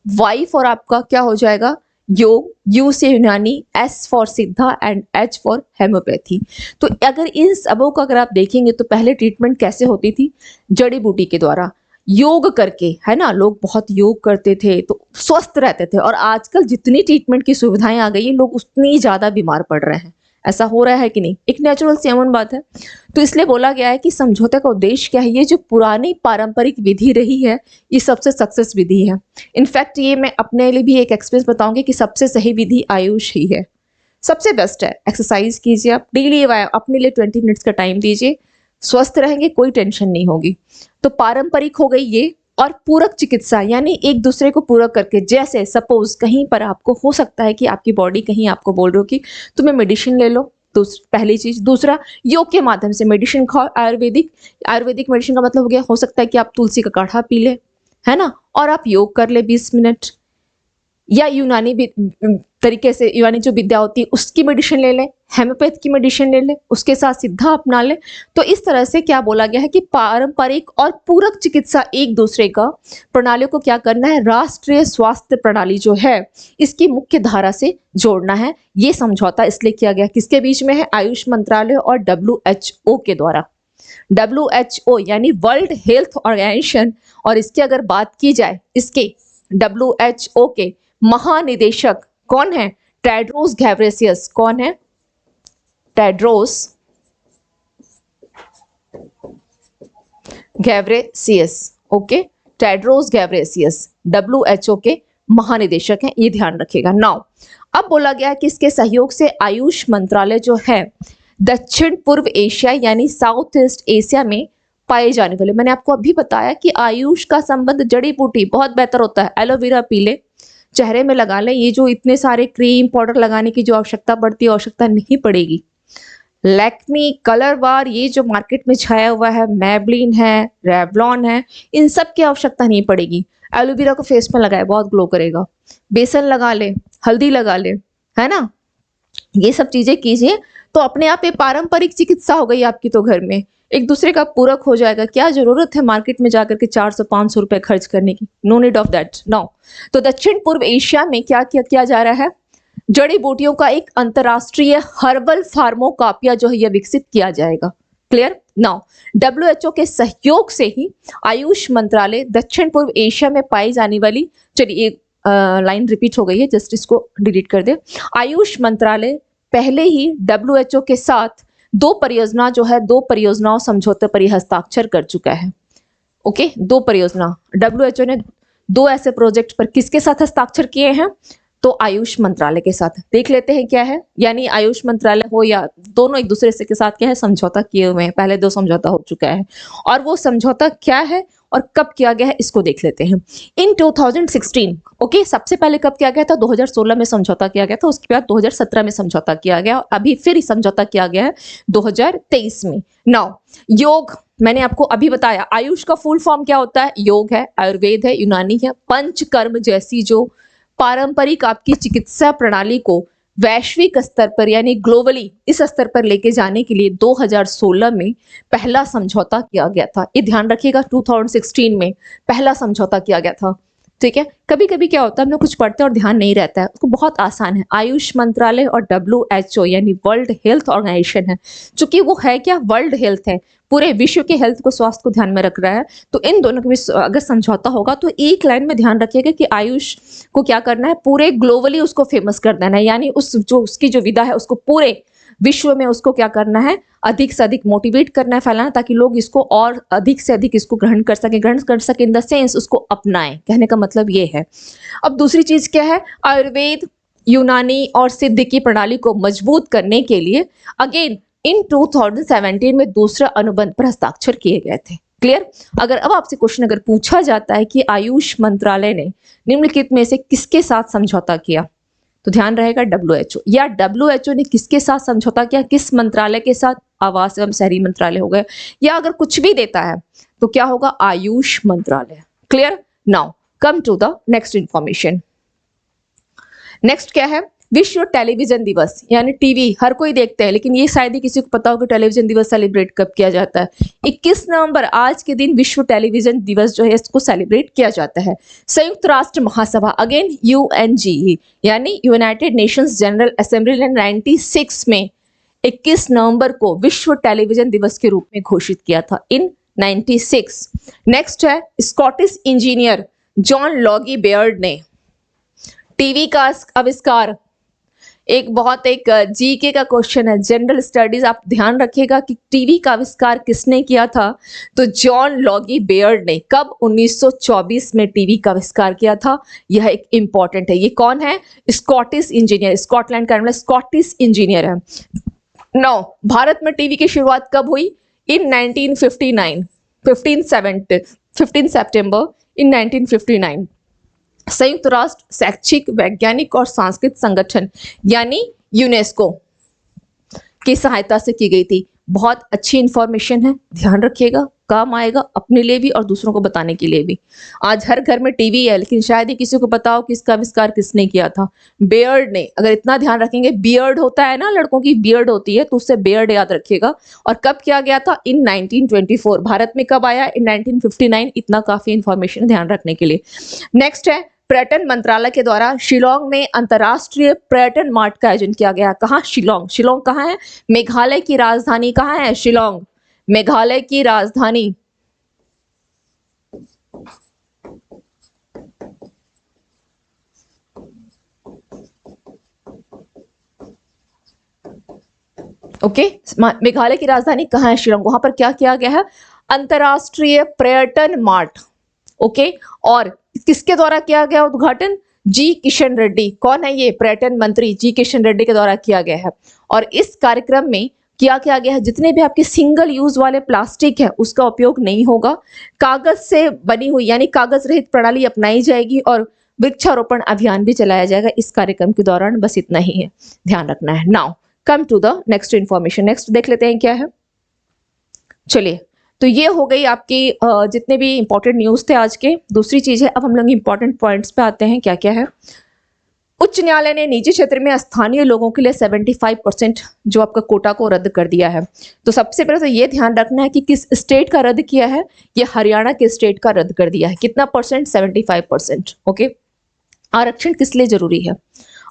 A: Y for आपका क्या हो जाएगा? योग, यू से यूनानी, एस फॉर सिद्धा एंड एच फॉर हेम्योपैथी। तो अगर इन सबों को अगर आप देखेंगे तो पहले ट्रीटमेंट कैसे होती थी, जड़ी बूटी के द्वारा, योग करके, है ना, लोग बहुत योग करते थे तो स्वस्थ रहते थे। और आजकल जितनी ट्रीटमेंट की सुविधाएं आ गई है, लोग उतनी ज्यादा बीमार पड़ रहे हैं। ऐसा हो रहा है कि नहीं? एक नेचुरल सी अमन बात है। तो इसलिए बोला गया है कि समझौते का उद्देश्य क्या है, ये जो पुरानी पारंपरिक विधि रही है, ये सबसे सक्सेस विधि है। इनफैक्ट ये मैं अपने लिए भी एक एक्सपीरियंस बताऊंगी कि सबसे सही विधि आयुष ही है, सबसे बेस्ट है। एक्सरसाइज कीजिए आप डेली, अपने लिए 20 मिनट्स का टाइम दीजिए, स्वस्थ रहेंगे, कोई टेंशन नहीं होगी। तो पारंपरिक हो गई ये, और पूरक चिकित्सा यानी एक दूसरे को पूरक करके, जैसे सपोज कहीं पर आपको हो सकता है कि आपकी बॉडी कहीं आपको बोल रही हो कि तुम्हें मेडिसिन ले लो, तो पहली चीज। दूसरा, योग के माध्यम से मेडिसिन खाओ, आयुर्वेदिक मेडिसिन का मतलब हो गया, हो सकता है कि आप तुलसी का काढ़ा पी ले, है ना, और आप योग कर ले 20 मिनट, या यूनानी तरीके से, यूनानी जो विद्या होती है उसकी मेडिसिन ले लें, हेम्योपैथ की मेडिसिन ले लें, उसके साथ सिद्धा अपना लें। तो इस तरह से क्या बोला गया है कि पारंपरिक और पूरक चिकित्सा एक दूसरे का प्रणालियों को क्या करना है, राष्ट्रीय स्वास्थ्य प्रणाली जो है इसकी मुख्य धारा से जोड़ना है। ये समझौता इसलिए किया गया, किसके बीच में है, आयुष मंत्रालय और WHO के द्वारा। WHO यानी वर्ल्ड हेल्थ ऑर्गेनाइजेशन, और इसकी अगर बात की जाए, इसके WHO के महानिदेशक कौन है, टेड्रोस घेब्रेयेसस। कौन है, Tedros Ghebreyesus. Okay, Tedros Ghebreyesus WHO के महानिदेशक हैं, ये ध्यान रखिएगा। नाउ अब बोला गया है कि इसके सहयोग से आयुष मंत्रालय जो है दक्षिण पूर्व एशिया यानी साउथ ईस्ट एशिया में पाए जाने वाले, मैंने आपको अभी बताया कि आयुष का संबंध जड़ी बूटी बहुत बेहतर होता है। एलोवेरा पी ले, चेहरे में लगा लें, ये जो इतने सारे क्रीम पाउडर लगाने की जो आवश्यकता पड़ती है, आवश्यकता नहीं पड़ेगी। लैक्मी, कलर बार, ये जो मार्केट में छाया हुआ है, मैबलिन है, रेवलॉन है, इन सब की आवश्यकता नहीं पड़ेगी। एलोवेरा को फेस में लगाए, बहुत ग्लो करेगा। बेसन लगा ले, हल्दी लगा ले, है ना, ये सब चीजें कीजिए तो अपने आप ये पारंपरिक चिकित्सा हो गई आपकी, तो घर में एक दूसरे का पूरक हो जाएगा। क्या जरूरत है मार्केट में जाकर के 400-500 रुपए खर्च करने की, no need of that, no. तो दक्षिण पूर्व एशिया में क्या किया जा रहा है, जड़ी बूटियों का एक अंतरराष्ट्रीय हर्बल फार्मोकापिया जो है यह विकसित किया जाएगा। क्लियर? नाउ WHO के सहयोग से ही आयुष मंत्रालय दक्षिण पूर्व एशिया में पाई जाने वाली, चलिए एक लाइन रिपीट हो गई है, जस्ट इसको डिलीट कर दे। आयुष मंत्रालय पहले ही WHO के साथ दो परियोजनाओं समझौते पर हस्ताक्षर कर चुका है। ओके, दो परियोजना, WHO ने दो ऐसे प्रोजेक्ट पर किसके साथ हस्ताक्षर किए हैं, तो आयुष मंत्रालय के साथ। देख लेते हैं क्या है, यानी आयुष मंत्रालय हो या दोनों एक दूसरे से के साथ क्या है, समझौता किए हुए हैं। पहले 2 समझौता हो चुका है, और वो समझौता क्या है और कब किया गया है इसको देख लेते हैं। इन 2016, ओके, सबसे पहले कब किया गया था, 2016 में समझौता किया गया था, उसके बाद 2017 में समझौता किया गया, अभी फिर समझौता किया गया है 2023 में। नाउ योग, मैंने आपको अभी बताया आयुष का फुल फॉर्म क्या होता है, योग है, आयुर्वेद है, यूनानी है, पंचकर्म जैसी जो पारंपरिक आपकी चिकित्सा प्रणाली को वैश्विक स्तर पर यानी ग्लोबली इस स्तर पर लेके जाने के लिए 2016 में पहला समझौता किया गया था। ये ध्यान रखिएगा, 2016 में पहला समझौता किया गया था। ठीक है, कभी कभी क्या होता है, हम लोग कुछ पढ़ते हैं और ध्यान नहीं रहता है, उसको बहुत आसान है। आयुष मंत्रालय और WHO यानी वर्ल्ड हेल्थ ऑर्गेनाइजेशन है, चूंकि वो है क्या, वर्ल्ड हेल्थ है, पूरे विश्व के हेल्थ को, स्वास्थ्य को ध्यान में रख रहा है। तो इन दोनों के बीच अगर समझौता होगा तो एक लाइन में ध्यान रखिएगा कि आयुष को क्या करना है, पूरे ग्लोबली उसको फेमस कर देना है, यानी उसकी जो विधा है उसको पूरे विश्व में उसको क्या करना है, अधिक से अधिक मोटिवेट करना है, फैलाना, ताकि लोग इसको और अधिक से अधिक इसको ग्रहण कर सके इन द सेंस उसको अपनाएं। कहने का मतलब ये है। अब दूसरी चीज क्या है, आयुर्वेद, यूनानी और सिद्ध की प्रणाली को मजबूत करने के लिए अगेन इन 2017 में दूसरा अनुबंध पर हस्ताक्षर किए गए थे। क्लियर? अगर अब आपसे क्वेश्चन अगर पूछा जाता है कि आयुष मंत्रालय ने निम्नलिखित में से किसके साथ समझौता किया, तो ध्यान रहेगा WHO। या WHO ने किसके साथ समझौता किया, किस मंत्रालय के साथ, आवास एवं शहरी मंत्रालय हो गया, या अगर कुछ भी देता है तो क्या होगा, आयुष मंत्रालय। Clear? Now come to the next information. Next क्या है, विश्व टेलीविजन दिवस, यानी टीवी हर कोई देखते हैं, लेकिन ये शायद ही किसी को पता हो कि टेलीविजन दिवस सेलिब्रेट कब किया जाता है। 21 नवंबर आज के दिन विश्व टेलीविजन दिवस जो है इसको सेलिब्रेट किया जाता है। संयुक्त राष्ट्र महासभा, अगेन यूएनजी, यानी यूनाइटेड नेशंस जनरल असेंबली ने 96 में 21 नवंबर को विश्व टेलीविजन दिवस के रूप में घोषित किया था, इन 96। नेक्स्ट है स्कॉटिश इंजीनियर जॉन लॉगी बेयर्ड ने टीवी का आविष्कार, एक बहुत एक जीके का क्वेश्चन है, जनरल स्टडीज, आप ध्यान रखिएगा कि टीवी का आविष्कार किसने किया था, तो जॉन लॉगी बेयर्ड ने। कब? 1924 में टीवी का आविष्कार किया था। यह एक इंपॉर्टेंट है। ये कौन है? स्कॉटिश इंजीनियर, स्कॉटलैंड का स्कॉटिश इंजीनियर है। नौ, भारत में टीवी की शुरुआत कब हुई? इन 1959, 15 सितंबर इन 1959। संयुक्त राष्ट्र शैक्षिक, वैज्ञानिक और सांस्कृतिक संगठन यानी यूनेस्को की सहायता से की गई थी। बहुत अच्छी इंफॉर्मेशन है, ध्यान रखिएगा, काम आएगा अपने लिए भी और दूसरों को बताने के लिए भी। आज हर घर में टीवी है, लेकिन शायद ही किसी को पता हो कि इसका आविष्कार किसने किया था। बेयर्ड ने। अगर इतना ध्यान रखेंगे, बियर्ड होता है ना, लड़कों की बियर्ड होती है, तो उससे बेयर्ड याद रखिएगा। और कब किया गया था? इन 1924। भारत में कब आया? इन 1959। इतना काफी इंफॉर्मेशन ध्यान रखने के लिए। नेक्स्ट है पर्यटन मंत्रालय के द्वारा शिलोंग में अंतर्राष्ट्रीय पर्यटन मार्ट का आयोजन किया गया। कहाँ? शिलोंग। शिलोंग कहाँ है? मेघालय की राजधानी कहाँ है? शिलोंग, मेघालय की राजधानी। ओके, मेघालय की राजधानी कहाँ है? शिलोंग। वहां पर क्या किया गया है? अंतर्राष्ट्रीय पर्यटन मार्ट। ओके, और किसके द्वारा किया गया उद्घाटन? जी किशन रेड्डी। कौन है ये? पर्यटन मंत्री जी किशन रेड्डी के द्वारा किया गया है। और इस कार्यक्रम में क्या किया गया है? जितने भी आपके सिंगल यूज वाले प्लास्टिक है उसका उपयोग नहीं होगा, कागज से बनी हुई यानी कागज रहित प्रणाली अपनाई जाएगी और वृक्षारोपण अभियान भी चलाया जाएगा इस कार्यक्रम के दौरान। बस इतना ही है, ध्यान रखना है। Now come to the next information. Next देख लेते हैं क्या है। चलिए, तो ये हो गई आपकी जितने भी इंपॉर्टेंट न्यूज थे आज के। दूसरी चीज है, अब हम लोग इंपॉर्टेंट पॉइंट्स पे आते हैं। क्या क्या है? उच्च न्यायालय ने निजी क्षेत्र में स्थानीय लोगों के लिए 75% जो आपका कोटा को रद्द कर दिया है। तो सबसे पहले तो ये ध्यान रखना है कि किस स्टेट का रद्द किया है। ये हरियाणा के स्टेट का रद्द कर दिया है। कितना परसेंट? 75%। ओके, आरक्षण किस लिए जरूरी है?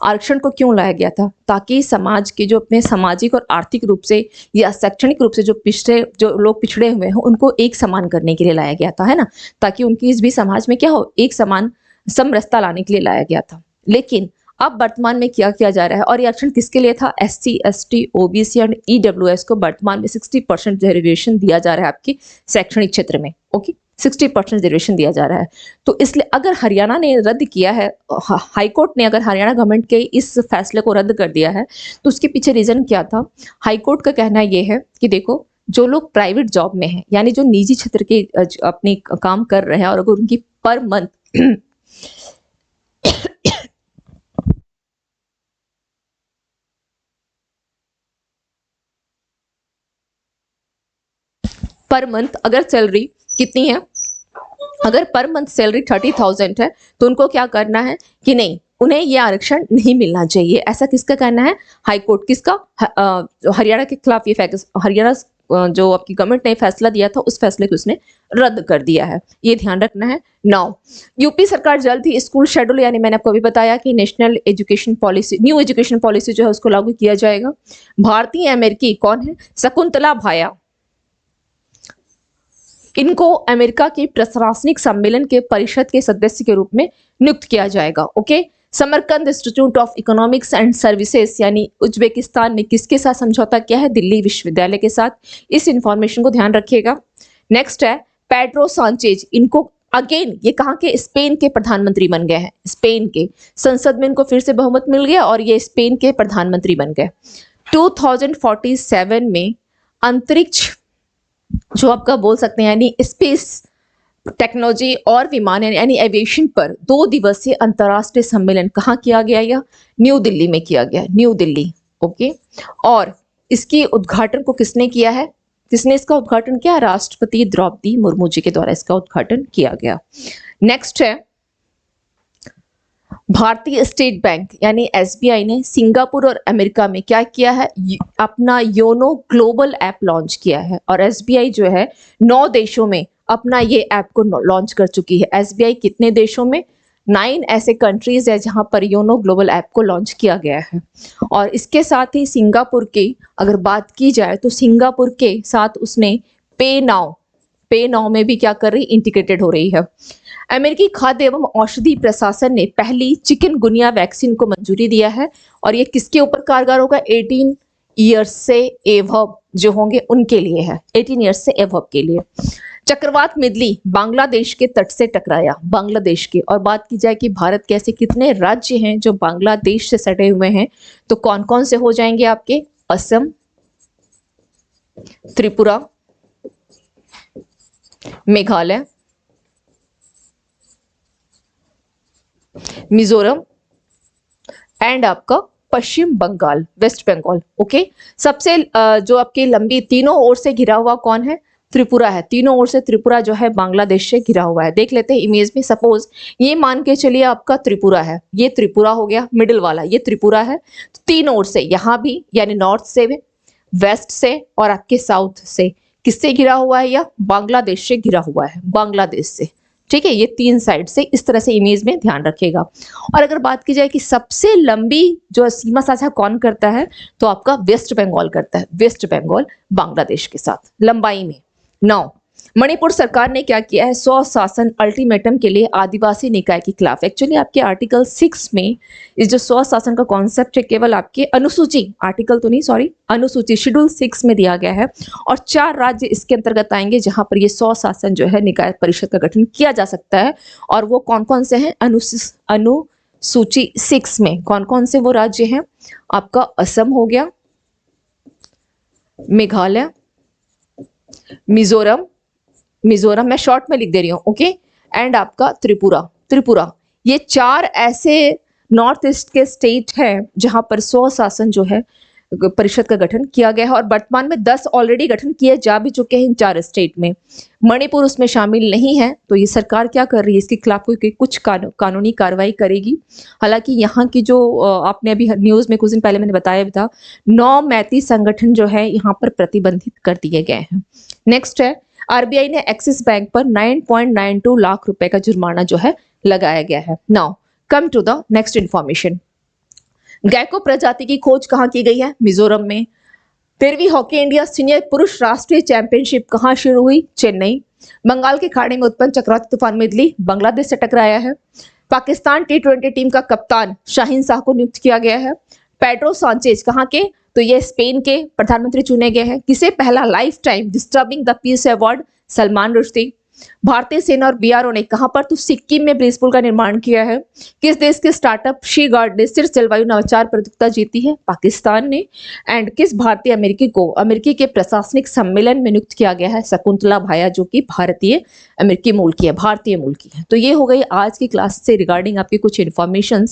A: आरक्षण को क्यों लाया गया था? ताकि समाज के जो अपने सामाजिक और आर्थिक रूप से या शैक्षणिक रूप से जो लोग पिछड़े हुए हैं उनको एक समान करने के लिए लाया गया था, है ना, ताकि उनकी इस भी समाज में क्या हो, एक समान समरसता लाने के लिए लाया गया था। लेकिन अब वर्तमान में क्या किया जा रहा है? और ये आरक्षण किसके लिए था? SC, ST, OBC और EWS को वर्तमान में 60% रिजर्वेशन दिया जा रहा है आपके शैक्षणिक क्षेत्र में। ओके, 60% रिजर्वेशन दिया जा रहा है। तो इसलिए अगर हरियाणा ने रद्द किया है, हाईकोर्ट ने अगर हरियाणा गवर्नमेंट के इस फैसले को रद्द कर दिया है, तो उसके पीछे रीजन क्या था? हाईकोर्ट का कहना यह है कि देखो, जो लोग प्राइवेट जॉब में हैं, यानी जो निजी क्षेत्र के अपने काम कर रहे हैं, और अगर उनकी पर मंथ पर मंथ अगर सैलरी कितनी है, अगर पर मंथ सैलरी 30,000 है, तो उनको क्या करना है कि नहीं, उन्हें यह आरक्षण नहीं मिलना चाहिए। ऐसा किसका कहना है? हाईकोर्ट। किसका? हरियाणा के खिलाफ ये हरियाणा जो आपकी गवर्नमेंट ने फैसला दिया था, उस फैसले को उसने रद्द कर दिया है। ये ध्यान रखना है। नाउ यूपी सरकार जल्द ही स्कूल शेड्यूल, यानी मैंने आपको अभी बताया कि national education policy, new education policy जो है उसको लागू किया जाएगा। भारतीय अमेरिकी कौन है? शकुंतला भाया। इनको अमेरिका के प्रशासनिक सम्मेलन के परिषद के सदस्य के रूप में नियुक्त किया जाएगा। Okay, Samarkand institute of economics and services यानी उज्बेकिस्तान ने किसके साथ समझौता किया है? दिल्ली विश्वविद्यालय के साथ। इस इंफॉर्मेशन को ध्यान रखिएगा। नेक्स्ट है पेड्रो सांचेज। इनको अगेन ये कहाँ के? स्पेन के प्रधानमंत्री बन गए हैं। स्पेन के संसद में इनको फिर से बहुमत मिल गया और ये स्पेन के प्रधानमंत्री बन गए। 2047 में अंतरिक्ष जो आपका बोल सकते हैं यानी स्पेस टेक्नोलॉजी और विमान यानी एविएशन पर 2 दिवसीय अंतर्राष्ट्रीय सम्मेलन कहाँ किया गया? या न्यू दिल्ली में किया गया, न्यू दिल्ली। ओके, और इसकी उद्घाटन को किसने किया है? किसने इसका उद्घाटन किया? राष्ट्रपति द्रौपदी मुर्मू जी के द्वारा इसका उद्घाटन किया गया। नेक्स्ट है भारतीय स्टेट बैंक यानी एसबीआई ने सिंगापुर और अमेरिका में क्या किया है, अपना योनो ग्लोबल ऐप लॉन्च किया है। और एसबीआई जो है 9 देशों में अपना ये ऐप को लॉन्च कर चुकी है। एसबीआई कितने देशों में? 9 ऐसे कंट्रीज है जहां पर योनो ग्लोबल ऐप को लॉन्च किया गया है। और इसके साथ ही सिंगापुर की अगर बात की जाए तो सिंगापुर के साथ उसने पे नाउ में भी क्या कर रही, इंटीग्रेटेड हो रही है। अमेरिकी खाद्य एवं औषधि प्रशासन ने पहली चिकनगुनिया वैक्सीन को मंजूरी दिया है और ये किसके ऊपर कारगर होगा? 18 ईयर्स से एवब जो होंगे उनके लिए है, 18 ईयर्स से एवब के लिए। चक्रवात मिदली बांग्लादेश के तट से टकराया, बांग्लादेश के। और बात की जाए कि भारत के ऐसे कितने राज्य हैं जो बांग्लादेश से सटे हुए हैं, तो कौन कौन से हो जाएंगे आपके? असम, त्रिपुरा, मेघालय, मिजोरम एंड आपका पश्चिम बंगाल, वेस्ट बंगाल। ओके, सबसे जो आपकी लंबी तीनों ओर से घिरा हुआ कौन है? त्रिपुरा है। तीनों ओर से त्रिपुरा जो है बांग्लादेश से घिरा हुआ है। देख लेते हैं इमेज में। सपोज ये मान के चलिए आपका त्रिपुरा है, ये त्रिपुरा हो गया, मिडिल वाला ये त्रिपुरा है। तो तीनों ओर से यहां भी यानी नॉर्थ से, वेस्ट से और आपके साउथ से किससे घिरा हुआ है? या बांग्लादेश से घिरा हुआ है, बांग्लादेश से। ठीक है, ये 3 साइड से इस तरह से इमेज में ध्यान रखिएगा। और अगर बात की जाए कि सबसे लंबी जो सीमा साझा कौन करता है, तो आपका वेस्ट बंगाल करता है। वेस्ट बंगाल बांग्लादेश के साथ लंबाई में। 9, मणिपुर सरकार ने क्या किया है? स्वशासन अल्टीमेटम के लिए आदिवासी निकाय के खिलाफ। एक्चुअली आपके आर्टिकल 6 में इस जो स्वशासन का कॉन्सेप्ट है केवल आपके अनुसूची, आर्टिकल तो नहीं सॉरी, अनुसूची शेड्यूल 6 में दिया गया है। और 4 राज्य इसके अंतर्गत आएंगे जहां पर ये स्वशासन जो है निकाय परिषद का गठन किया जा सकता है। और वो कौन कौन से हैं? अनुसूची 6 में कौन कौन से वो राज्य हैं? आपका असम हो गया, मेघालय, मिजोरम मैं शॉर्ट में लिख दे रही हूँ, ओके, एंड आपका त्रिपुरा। ये 4 ऐसे नॉर्थ ईस्ट के स्टेट हैं जहां पर स्वशासन जो है परिषद का गठन किया गया है। और वर्तमान में 10 ऑलरेडी गठन किए जा भी चुके हैं इन 4 स्टेट में। मणिपुर उसमें शामिल नहीं है। तो ये सरकार क्या कर रही है? इसके खिलाफ कोई कुछ कानूनी कार्रवाई करेगी। हालांकि यहाँ की जो आपने अभी न्यूज में कुछ दिन पहले मैंने बताया भी था, 9 मैती संगठन जो है यहाँ पर प्रतिबंधित कर दिए गए हैं। नेक्स्ट है, आरबीआई ने एक्सिस बैंक पर 9.92 लाख रुपए का जुर्माना जो है लगाया गया है। Now come to the next information. Gecko प्रजाति की खोज कहाँ की गई है? मिजोरम में। 13वीं हॉकी इंडिया सीनियर पुरुष राष्ट्रीय चैंपियनशिप कहाँ शुरू हुई? चेन्नई। बंगाल की खाड़ी में उत्पन्न चक्रवाती तूफान मिदली बांग्लादेश से टकराया है। पाकिस्तान T20 टीम का कप्तान शाहीन शाह को नियुक्त किया गया है। पेड्रो सांचेज कहाँ के? तो ये स्पेन के प्रधानमंत्री चुने गए हैं। किसे पहला life time disturbing the peace award? Salman Rushdie. भारतीय सेना और बीआरओ ने कहां पर? तो सिक्किम में ब्रिज पुल का निर्माण किया है। किस देश के स्टार्टअप शी गार्ड ने सिर्फ जलवायु नवाचार प्रतियोगिता जीती है? पाकिस्तान ने। एंड किस भारतीय अमेरिकी को अमेरिकी के प्रशासनिक सम्मेलन में नियुक्त किया गया है? शकुंतला भाया, जो कि भारतीय अमेरिकी मूल की है, भारतीय मूल की है। तो ये हो गई आज की क्लास से रिगार्डिंग आपकी कुछ इन्फॉर्मेशन।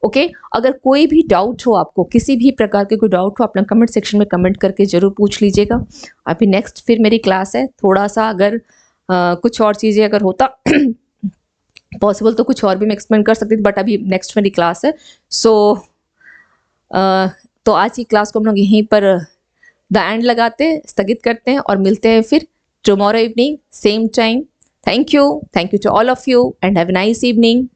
A: ओके, अगर कोई भी डाउट हो, आपको किसी भी प्रकार के कोई डाउट हो, अपना कमेंट सेक्शन में कमेंट करके जरूर पूछ लीजिएगा। अभी नेक्स्ट फिर मेरी क्लास है, थोड़ा सा अगर कुछ और चीजें अगर होता पॉसिबल तो कुछ और भी मैं एक्सप्लेन कर सकती थी, बट अभी नेक्स्ट मेरी क्लास है। सो तो आज की क्लास को हम लोग यहीं पर द एंड लगाते हैं, स्थगित करते हैं और मिलते हैं फिर tomorrow evening same time. Thank you to all of you and have a nice evening.